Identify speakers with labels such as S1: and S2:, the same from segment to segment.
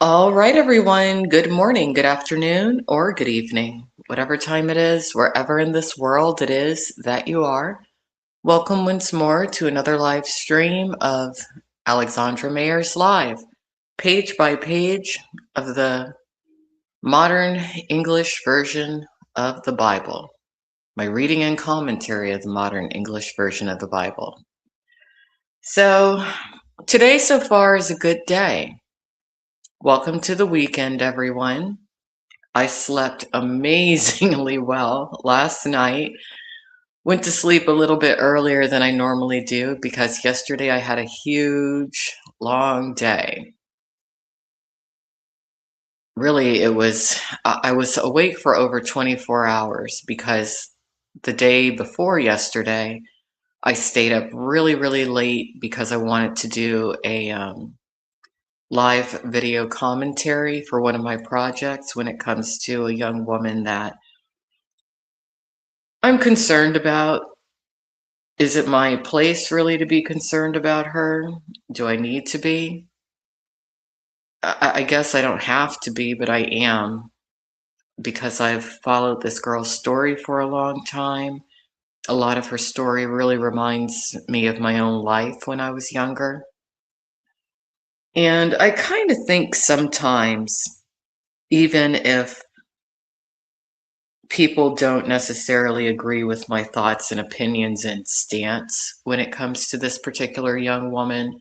S1: All right, everyone. Good morning, good afternoon, or good evening. Whatever time it is, wherever in this world it is that you are. Welcome once more to another live stream of Alexandra Mayers Live, page by page of the modern English version of the Bible. My reading and commentary of the modern English version of the Bible. So, today so far is a good day. Welcome to the weekend, everyone. I slept amazingly well last night. Went to sleep a little bit earlier than I normally do because yesterday I had a huge, long day. Really, I was awake for over 24 hours because the day before yesterday, I stayed up really, really late because I wanted to do a live video commentary for one of my projects when it comes to a young woman that I'm concerned about. Is it my place really to be concerned about her? Do I need to be? I guess I don't have to be, but I am because I've followed this girl's story for a long time. A lot of her story really reminds me of my own life when I was younger. And I kind of think sometimes, even if people don't necessarily agree with my thoughts and opinions and stance when it comes to this particular young woman,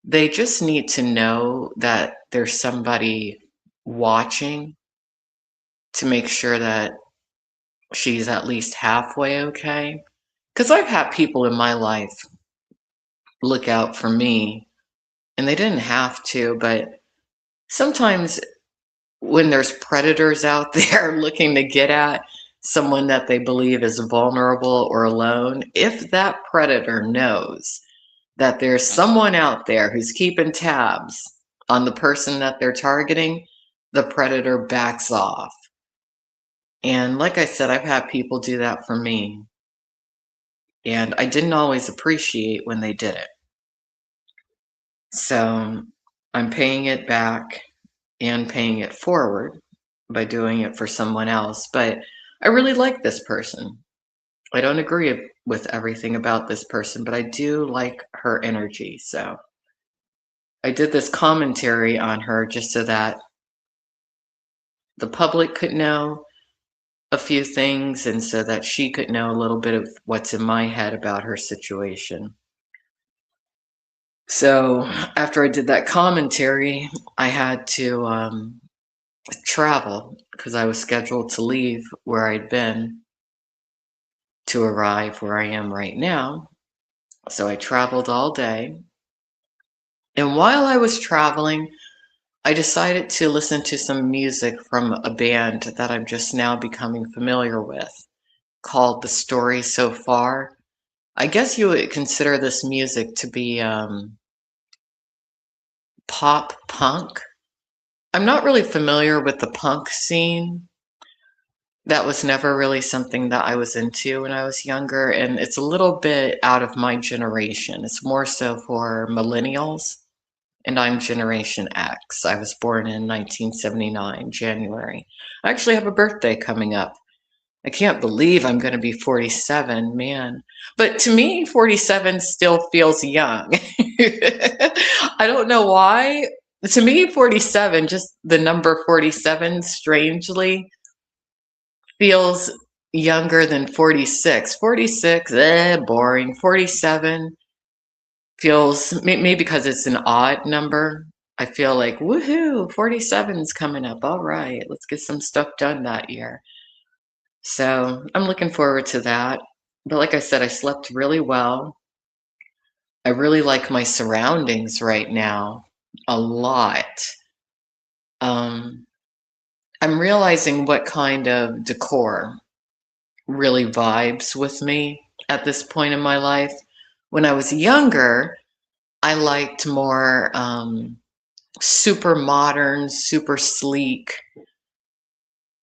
S1: they just need to know that there's somebody watching to make sure that she's at least halfway okay. Because I've had people in my life look out for me, and they didn't have to, but sometimes when there's predators out there looking to get at someone that they believe is vulnerable or alone, if that predator knows that there's someone out there who's keeping tabs on the person that they're targeting, the predator backs off. And like I said, I've had people do that for me, and I didn't always appreciate when they did it. So I'm paying it back and paying it forward by doing it for someone else. But I really like this person. I don't agree with everything about this person, but I do like her energy. So I did this commentary on her just so that the public could know a few things and so that she could know a little bit of what's in my head about her situation. So after I did that commentary, I had to travel because I was scheduled to leave where I'd been to arrive where I am right now. So I traveled all day. And while I was traveling, I decided to listen to some music from a band that I'm just now becoming familiar with called The Story So Far. I guess you would consider this music to be pop punk. I'm not really familiar with the punk scene. That was never really something that I was into when I was younger, and it's a little bit out of my generation. It's more so for millennials, and I'm Generation X. I was born in 1979, January. I actually have a birthday coming up. I can't believe I'm going to be 47, man. But to me, 47 still feels young. I don't know why. To me, 47, just the number 47, strangely, feels younger than 46. 46, boring. 47 feels, maybe because it's an odd number. I feel like, woohoo, 47's coming up. All right, let's get some stuff done that year. So I'm looking forward to that. But like I said, I slept really well. I really like my surroundings right now a lot. Um, I'm realizing what kind of decor really vibes with me at this point in my life. When I was younger, I liked more super modern, super sleek.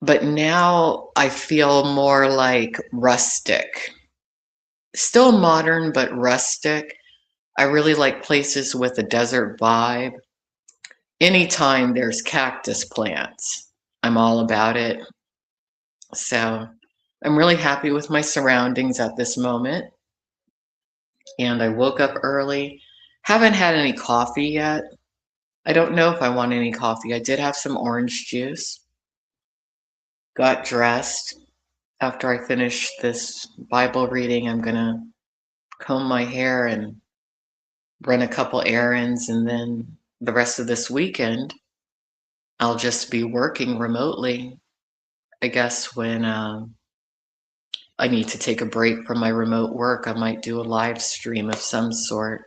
S1: But now I feel more like rustic. Still modern, but rustic. I really like places with a desert vibe. anytime there's cactus plants, I'm all about it. So I'm really happy with my surroundings at this moment. And I woke up early. Haven't had any coffee yet. I don't know if I want any coffee. I did have some orange juice. Got dressed. After I finish this Bible reading, I'm going to comb my hair and run a couple errands. And then the rest of this weekend, I'll just be working remotely. I guess when I need to take a break from my remote work, I might do a live stream of some sort.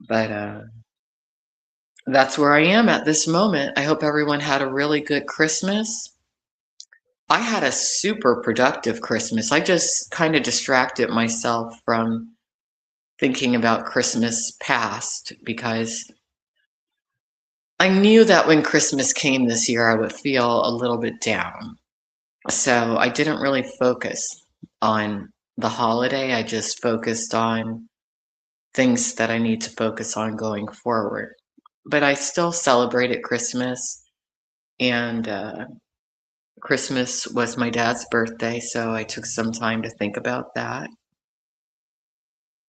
S1: But that's where I am at this moment. I hope everyone had a really good Christmas. I had a super productive Christmas. I just kind of distracted myself from thinking about Christmas past because I knew that when Christmas came this year, I would feel a little bit down. So I didn't really focus on the holiday. I just focused on things that I need to focus on going forward. But I still celebrated Christmas, and Christmas was my dad's birthday, so I took some time to think about that.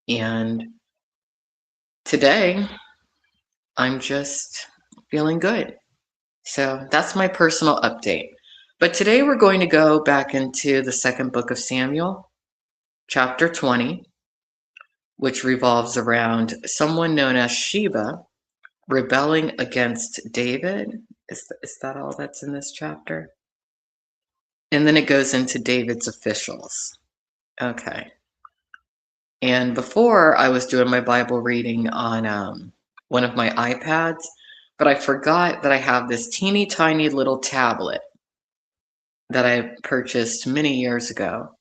S1: And today, I'm just feeling good. So that's my personal update. But today we're going to go back into the second book of Samuel, chapter 20, which revolves around someone known as Sheba rebelling against David. Is that all that's in this chapter? And then it goes into David's officials. Okay. And before I was doing my Bible reading on one of my iPads, but I forgot that I have this teeny tiny little tablet that I purchased many years ago.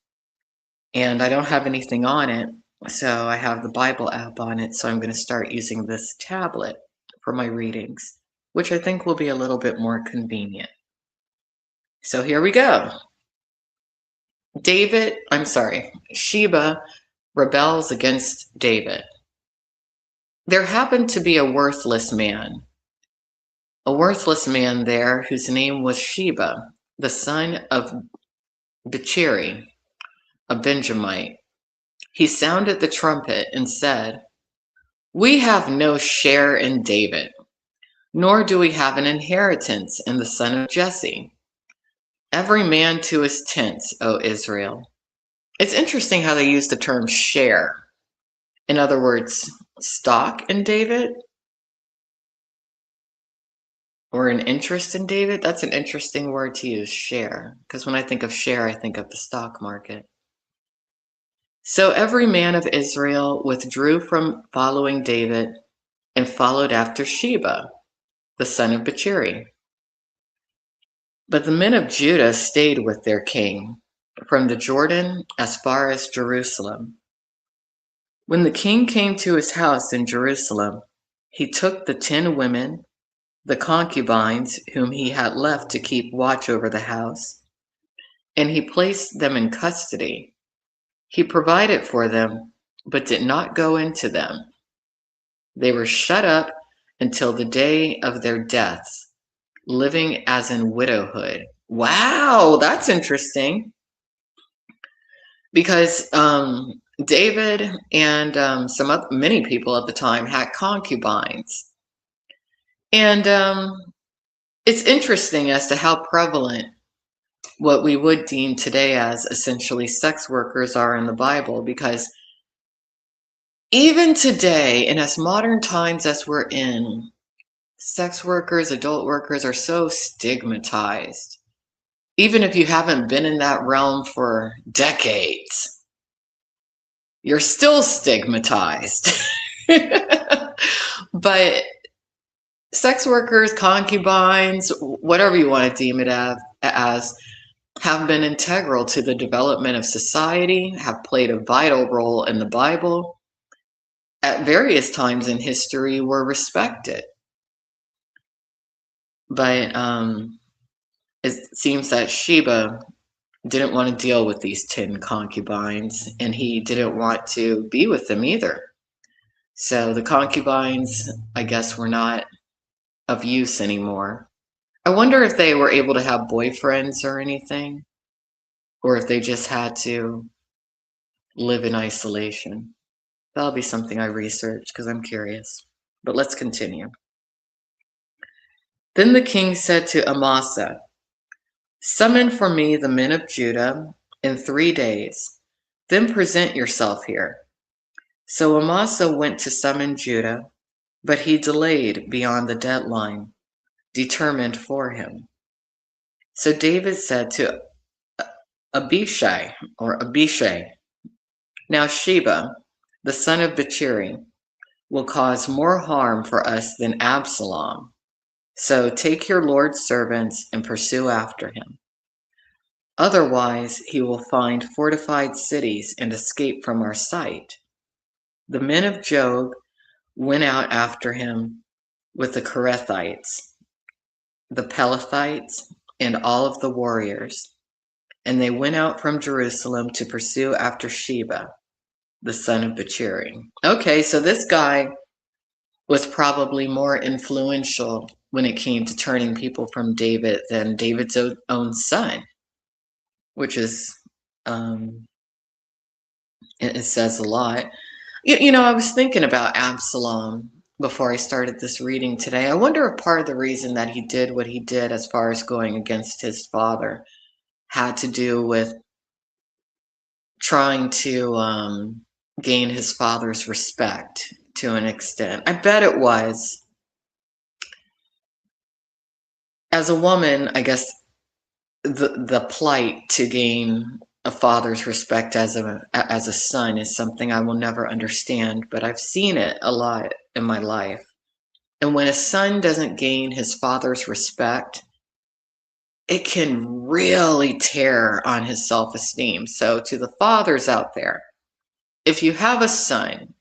S1: And I don't have anything on it, so I have the Bible app on it, so I'm going to start using this tablet for my readings, which I think will be a little bit more convenient. So here we go. Sheba rebels against David. There happened to be a worthless man there whose name was Sheba, the son of Bichri, a Benjamite. He sounded the trumpet and said, "We have no share in David, nor do we have an inheritance in the son of Jesse. Every man to his tent, O Israel." It's interesting how they use the term share. In other words, stock in David or an interest in David. That's an interesting word to use, share, because when I think of share, I think of the stock market. So every man of Israel withdrew from following David and followed after Sheba, the son of Bichri. But the men of Judah stayed with their king from the Jordan as far as Jerusalem. When the king came to his house in Jerusalem, he took the 10 women, the concubines whom he had left to keep watch over the house, and he placed them in custody. He provided for them, but did not go into them. They were shut up until the day of their deaths, living as in widowhood. Wow, that's interesting. Because David and many people at the time had concubines. And it's interesting as to how prevalent what we would deem today as essentially sex workers are in the Bible, because even today, in as modern times as we're in, sex workers, adult workers are so stigmatized. Even if you haven't been in that realm for decades, you're still stigmatized. But sex workers, concubines, whatever you want to deem it as, have been integral to the development of society, have played a vital role in the Bible, at various times in history were respected. But it seems that Sheba didn't want to deal with these 10 concubines, and he didn't want to be with them either. So the concubines, I guess, were not of use anymore. I wonder if they were able to have boyfriends or anything, or if they just had to live in isolation. That'll be something I research because I'm curious. But let's continue. Then the king said to Amasa, "Summon for me the men of Judah in 3 days, then present yourself here." So Amasa went to summon Judah, but he delayed beyond the deadline determined for him. So David said to Abishai, "Now Sheba, the son of Bichri, will cause more harm for us than Absalom. So take your Lord's servants and pursue after him. Otherwise, he will find fortified cities and escape from our sight." The men of Job went out after him with the Kerethites, the Pelethites, and all of the warriors. And they went out from Jerusalem to pursue after Sheba, the son of Bichri. Okay, so this guy was probably more influential when it came to turning people from David than David's own son, which is, it says a lot. I was thinking about Absalom before I started this reading today. I wonder if part of the reason that he did what he did as far as going against his father had to do with trying to gain his father's respect to an extent. I bet it was. As a woman, I guess the plight to gain a father's respect as a son is something I will never understand, but I've seen it a lot in my life. And when a son doesn't gain his father's respect, it can really tear on his self-esteem. So to the fathers out there, if you have a son,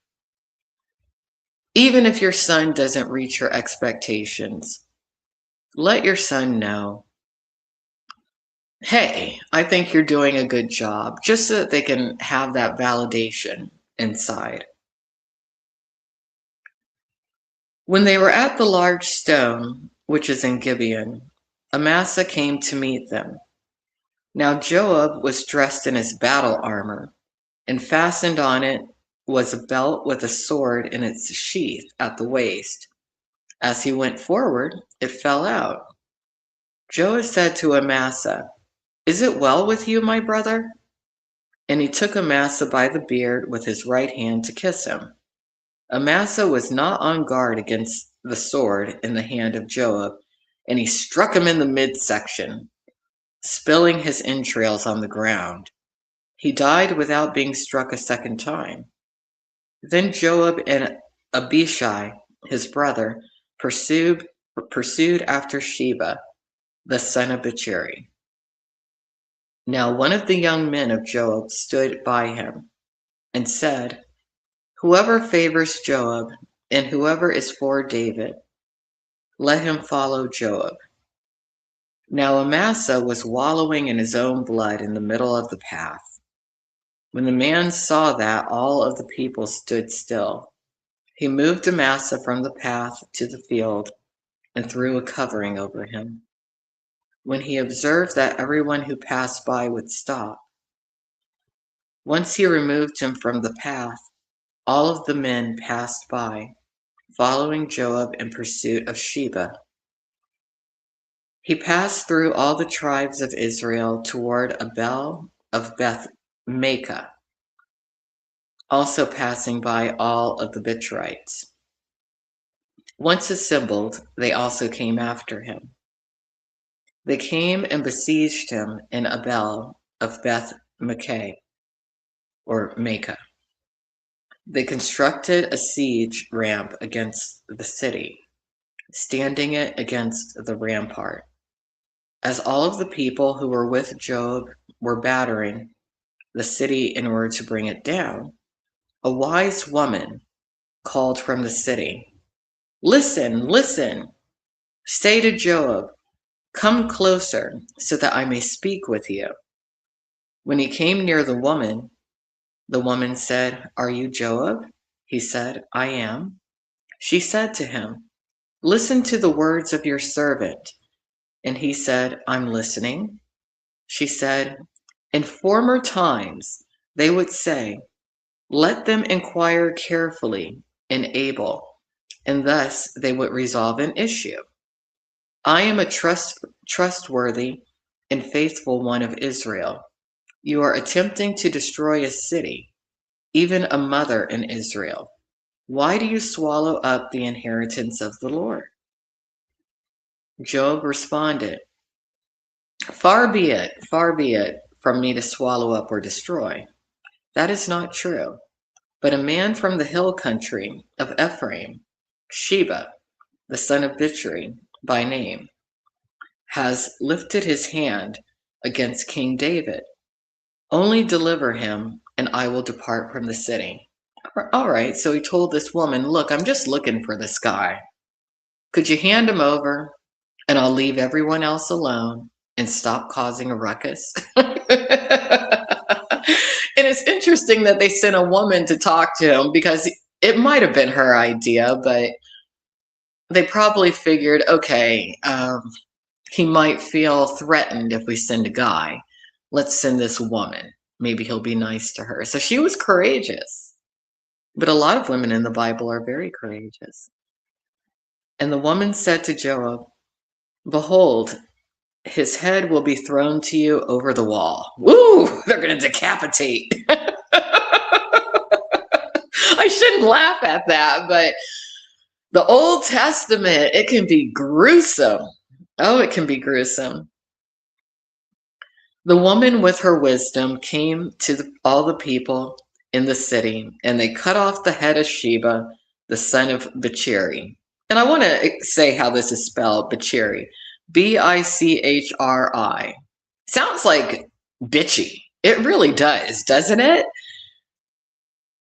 S1: even if your son doesn't reach your expectations, let your son know, "Hey, I think you're doing a good job," just so that they can have that validation inside. When they were at the large stone, which is in Gibeon, Amasa came to meet them. Now Joab was dressed in his battle armor, and fastened on it was a belt with a sword in its sheath at the waist. As he went forward, it fell out. Joab said to Amasa, "Is it well with you, my brother?" And he took Amasa by the beard with his right hand to kiss him. Amasa was not on guard against the sword in the hand of Joab, and he struck him in the midsection, spilling his entrails on the ground. He died without being struck a second time. Then Joab and Abishai, his brother, pursued after Sheba, the son of Bichri. Now one of the young men of Joab stood by him and said, "Whoever favors Joab and whoever is for David, let him follow Joab." Now Amasa was wallowing in his own blood in the middle of the path. When the man saw that, all of the people stood still. He moved Amasa from the path to the field and threw a covering over him. When he observed that everyone who passed by would stop, once he removed him from the path, all of the men passed by, following Joab in pursuit of Sheba. He passed through all the tribes of Israel toward Abel of Beth Maacah, also passing by all of the Bichrites. Once assembled, they also came after him. They came and besieged him in Abel of Beth Maacah, or Maacah. They constructed a siege ramp against the city, standing it against the rampart. As all of the people who were with Joab were battering the city in order to bring it down, a wise woman called from the city, "Listen, listen! Say to Joab, 'Come closer, so that I may speak with you.' When he came near the woman said, 'Are you Joab?' He said, I am. She said to him, listen to the words of your servant. And he said, I'm listening. She said, in former times they would say, let them inquire carefully and able, and thus they would resolve an issue. I am a trustworthy and faithful one of Israel. You are attempting to destroy a city, even a mother in Israel. Why do you swallow up the inheritance of the Lord? Job responded, far be it from me to swallow up or destroy. That is not true. But a man from the hill country of Ephraim, Sheba, the son of Bichri by name, has lifted his hand against King David. Only deliver him, and I will depart from the city. All right, so he told this woman, look, I'm just looking for this guy. Could you hand him over, and I'll leave everyone else alone and stop causing a ruckus? And it's interesting that they sent a woman to talk to him because it might have been her idea, but they probably figured, okay, he might feel threatened if we send a guy. Let's send this woman. Maybe he'll be nice to her. So she was courageous. But a lot of women in the Bible are very courageous. And the woman said to Joab, behold, his head will be thrown to you over the wall. Woo! They're going to decapitate. I shouldn't laugh at that, but the Old Testament, it can be gruesome. Oh, it can be gruesome. The woman with her wisdom came to all the people in the city, and they cut off the head of Sheba, the son of Bichri. And I want to say how this is spelled, Bichri. Bichri. Sounds like bitchy. It really does, doesn't it?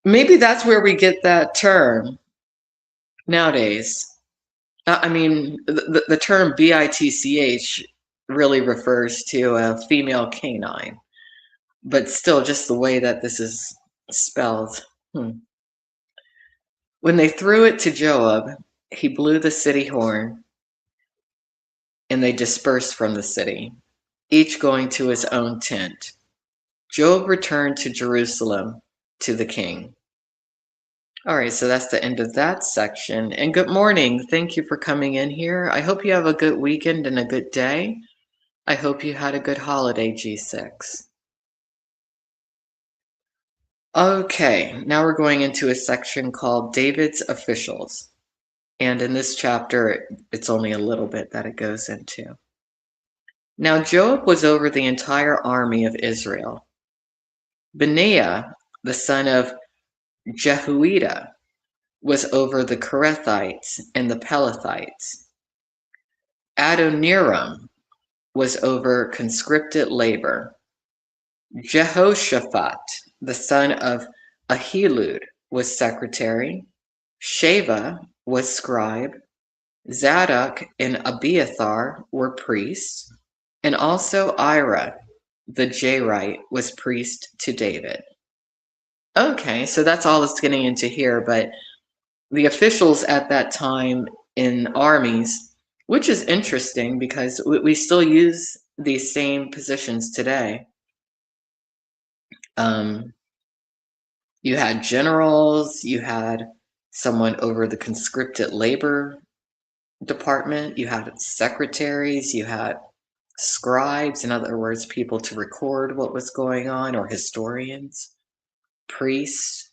S1: Maybe that's where we get that term nowadays. I mean, the term bitch really refers to a female canine, but still just the way that this is spelled. When they threw it to Joab, he blew the city horn, and they dispersed from the city, each going to his own tent. Joab returned to Jerusalem to the king. All right, so that's the end of that section. And good morning. Thank you for coming in here. I hope you have a good weekend and a good day. I hope you had a good holiday, G6. Okay, now we're going into a section called David's Officials. And in this chapter, it's only a little bit that it goes into. Now Joab was over the entire army of Israel. Benaiah, the son of Jehoiada, was over the Kerethites and the Pelethites. Adoniram was over conscripted labor. Jehoshaphat, the son of Ahilud, was secretary. Sheva was scribe. Zadok and Abiathar were priests. And also Ira, the Jairite, was priest to David. Okay, so that's all it's getting into here, but the officials at that time in armies, which is interesting because we still use these same positions today. You had generals, you had someone over the conscripted labor department, you had secretaries, you had scribes, in other words, people to record what was going on, or historians, priests.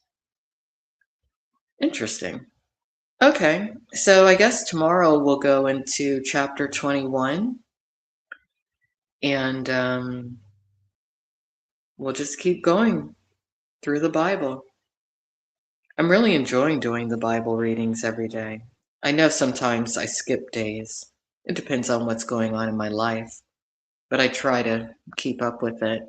S1: Interesting. Okay, so I guess tomorrow we'll go into chapter 21, and we'll just keep going through the Bible. I'm really enjoying doing the Bible readings every day. I know sometimes I skip days. It depends on what's going on in my life, but I try to keep up with it.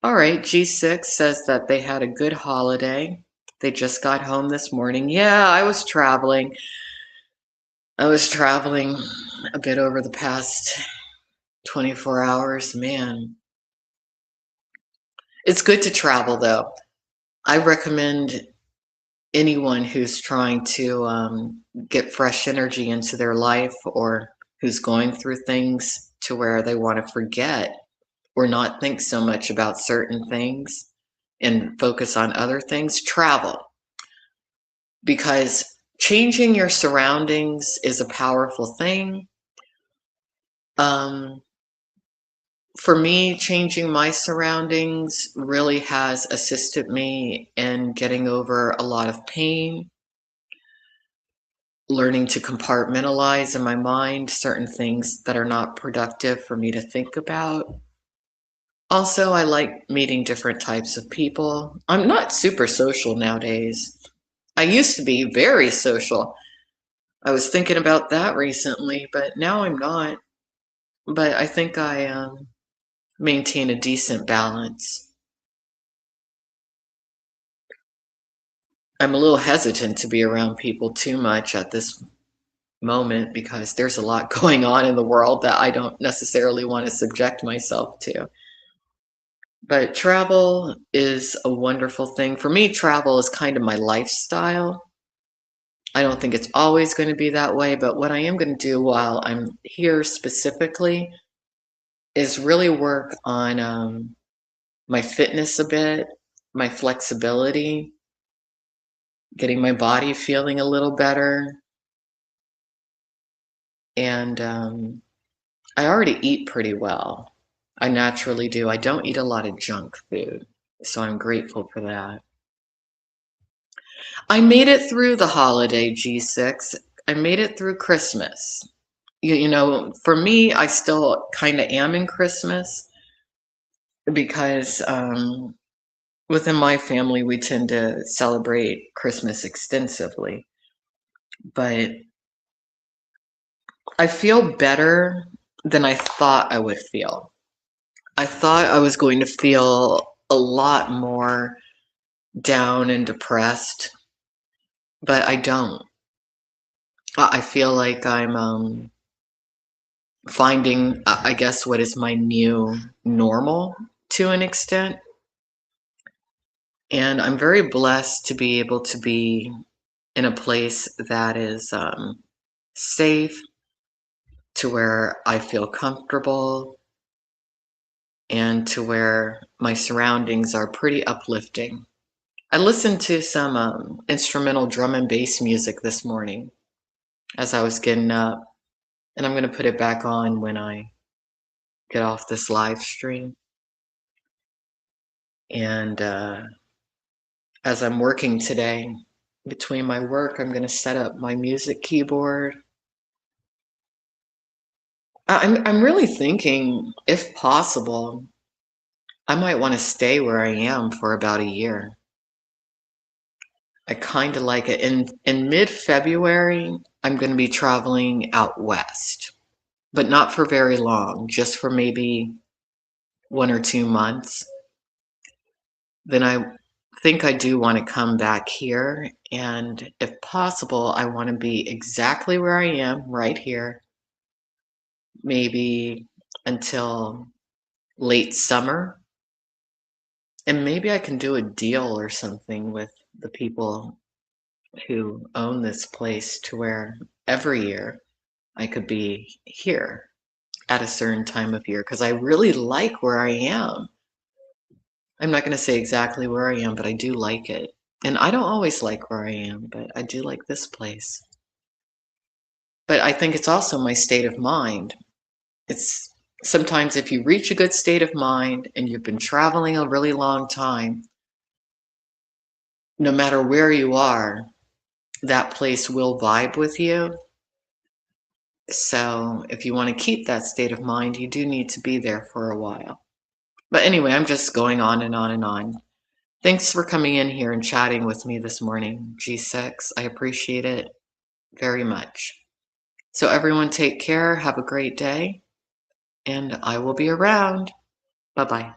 S1: All right, G6 says that they had a good holiday. They just got home this morning. Yeah, I was traveling. I was traveling a bit over the past 24 hours. Man, it's good to travel, though. I recommend anyone who's trying to get fresh energy into their life, or who's going through things to where they want to forget or not think so much about certain things and focus on other things, travel. Because changing your surroundings is a powerful thing. Um, for me, changing my surroundings really has assisted me in getting over a lot of pain, learning to compartmentalize in my mind certain things that are not productive for me to think about. Also, I like meeting different types of people. I'm not super social nowadays. I used to be very social. I was thinking about that recently, but now I'm not. But I think I maintain a decent balance. I'm a little hesitant to be around people too much at this moment because there's a lot going on in the world that I don't necessarily want to subject myself to. But travel is a wonderful thing. For me, travel is kind of my lifestyle. I don't think it's always going to be that way, but what I am going to do while I'm here specifically is really work on my fitness a bit, my flexibility, getting my body feeling a little better. And I already eat pretty well. I naturally do. I don't eat a lot of junk food, so I'm grateful for that. I made it through the holiday G6. I made it through Christmas. For me, I still kind of am in Christmas because within my family, we tend to celebrate Christmas extensively. But I feel better than I thought I would feel. I thought I was going to feel a lot more down and depressed, but I don't. I feel like I'm finding, I guess, what is my new normal to an extent. And I'm very blessed to be able to be in a place that is safe, to where I feel comfortable, and to where my surroundings are pretty uplifting. I listened to some instrumental drum and bass music this morning as I was getting up, and I'm going to put it back on when I get off this live stream. And as I'm working today, between my work, I'm going to set up my music keyboard. I'm really thinking, if possible, I might want to stay where I am for about a year. I kind of like it. In mid-February, I'm going to be traveling out west, but not for very long, just for maybe 1 or 2 months. Then I think I do want to come back here, and if possible, I want to be exactly where I am right here, maybe until late summer. And maybe I can do a deal or something with the people who own this place to where every year I could be here at a certain time of year because I really like where I am. I'm not going to say exactly where I am, but I do like it. And I don't always like where I am, but I do like this place. But I think it's also my state of mind. It's sometimes if you reach a good state of mind and you've been traveling a really long time, no matter where you are, that place will vibe with you. So if you want to keep that state of mind, you do need to be there for a while. But anyway, I'm just going on and on and on. Thanks for coming in here and chatting with me this morning, G6. I appreciate it very much. So everyone take care, have a great day, and I will be around. Bye-bye.